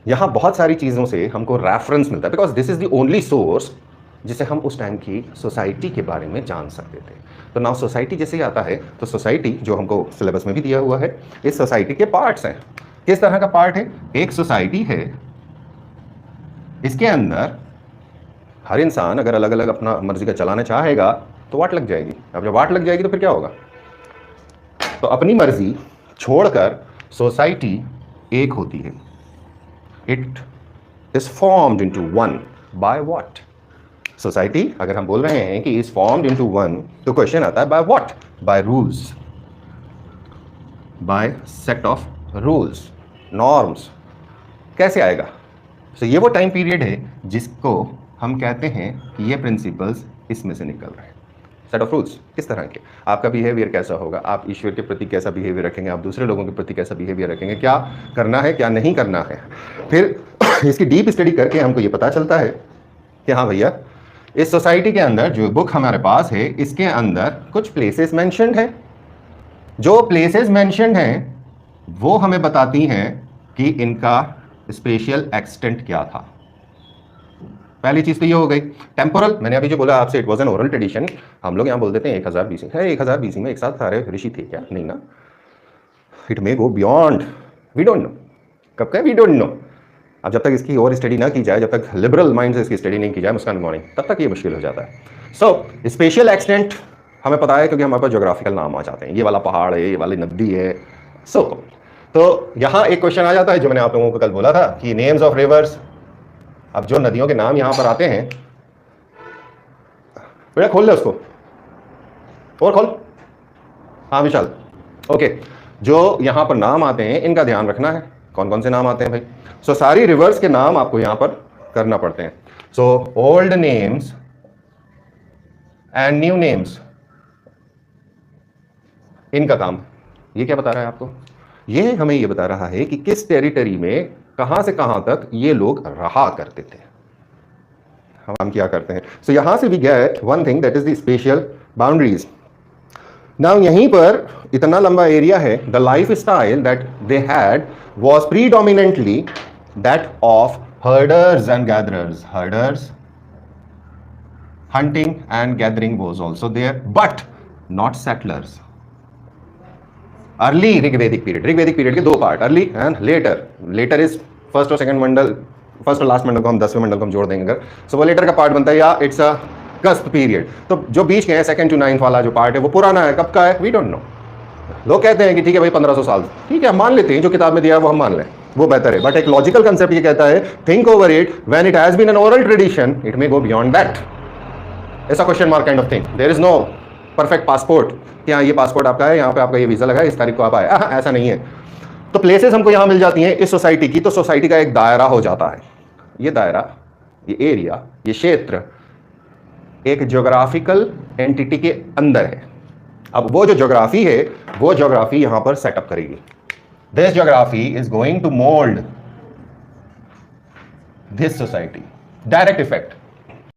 यहाँ बहुत सारी चीज़ों से हमको रेफरेंस मिलता है, because this is the only source जिसे हम उस टाइम की सोसाइटी के बारे में जान सकते थे। तो नाउ सोसाइटी जैसे ही आता है तो सोसाइटी जो हमको सिलेबस में भी दिया हुआ है, इस सोसाइटी के पार्ट्स हैं। किस तरह का पार्ट है? एक सोसाइटी है, इसके अंदर हर इंसान अगर अलग अलग अपना मर्जी का चलाना चाहेगा तो वाट लग जाएगी। अब जब वाट लग जाएगी तो फिर क्या होगा? तो अपनी मर्जी छोड़कर सोसाइटी एक होती है। It is formed into one by what? Society अगर हम बोल रहे हैं कि इज फॉर्म्ड इनटू वन, तो क्वेश्चन आता है by what? By rules, by set of rules, norms. कैसे आएगा? तो ये वो टाइम पीरियड है जिसको हम कहते हैं कि ये प्रिंसिपल्स इसमें से निकल रहे हैं। सेट ऑफ रूल्स किस तरह के? आपका बिहेवियर कैसा होगा, आप ईश्वर के प्रति कैसा बिहेवियर रखेंगे, आप दूसरे लोगों के प्रति कैसा बिहेवियर रखेंगे, क्या करना है क्या नहीं करना है। फिर इसकी डीप स्टडी करके हमको ये पता चलता है कि हाँ भैया, इस सोसाइटी के अंदर जो बुक हमारे पास है इसके अंदर कुछ प्लेसेस मेंशन्ड है। जो प्लेसेस मेंशन्ड हैं वो हमें बताती हैं कि इनका स्पेशल एक्सटेंट क्या था। पहली चीज तो ये हो गई। टेम्पोरल, मैंने अभी जो बोला आपसे, it was an oral tradition. हम लोग यहाँ बोल देते हैं 1000 BC है। 1000 BC में एक साथ सारे ऋषि थे क्या? नहीं ना। It may go beyond, we don't know कब का, वी डोंट नो। अब जब तक इसकी और स्टडी ना की जाए, जब तक लिबरल माइंड से इसकी स्टडी नहीं की जाए मुस्कान मॉर्निंग, तब तक ये मुश्किल हो जाता है। सो स्पेशल एक्सटेंट हमें पता है क्योंकि हमारे पास जोग्राफिकल नाम आ जाते हैं। ये वाला पहाड़ है, ये वाली नदी है। तो यहाँ एक क्वेश्चन आ जाता है जो मैंने आप लोगों को कल बोला था कि नेम्स ऑफ रिवर्स। अब जो नदियों के नाम यहाँ पर आते हैं, बेटा खोल ले उसको और खोल। हाँ विशाल, ओके। जो यहाँ पर नाम आते हैं इनका ध्यान रखना है। कौन कौन से नाम आते हैं भाई? सो सारी रिवर्स के नाम आपको यहाँ पर करना पड़ते हैं। So old names and new names, इनका काम। ये क्या बता रहा है आपको? ये हमें ये बता रहा है कि किस टेरिटरी में कहां से कहां तक ये लोग रहा करते थे, हम क्या करते हैं। सो यहां से we get one thing, that is the special boundaries. Now यहीं पर इतना लंबा एरिया है। The life style that they had was predominantly that of herders and gatherers. Herders, hunting and gathering was also there, but not settlers. Early Rigvedic period, Rigvedic period के दो part, early and later. Later is first और second mandal, first और last mandal को हम 10वें मंडल को हम जोड़ देंगे अगर, सो वो लेटर का पार्ट बनता है, या इट्स अ कस्प पीरियड। तो जो बीच के हैं सेकंड टू 9th वाला जो पार्ट है वो पुराना है। कब का है? We don't know. लोग कहते हैं कि ठीक है भाई 1500 साल, ठीक है हम मान लेते हैं, जो किताब में दिया है वो हम मान लें, वो बेहतर है। बट एक लॉजिकल कंसेप्ट ये कहता है, think over it, when it has been an oral tradition it may go beyond that. ऐसा question mark kind of thing. There is no perfect passport कि हाँ ये पासपोर्ट आपका है, यहाँ पे आपका ये वीजा लगा है, इस तारीख को आप आए, ऐसा नहीं है। तो प्लेसेस हमको यहाँ मिल जाती हैं इस सोसाइटी की। तो सोसाइटी का एक दायरा हो जाता है। ये दायरा, ये एरिया, ये क्षेत्र एक ज्योग्राफिकल एंटिटी के अंदर है। अब वो जो ज्योग्राफी है वो ज्योग्राफी यहाँ पर सेटअप करेगी। This geography is going to mould this society. Direct effect.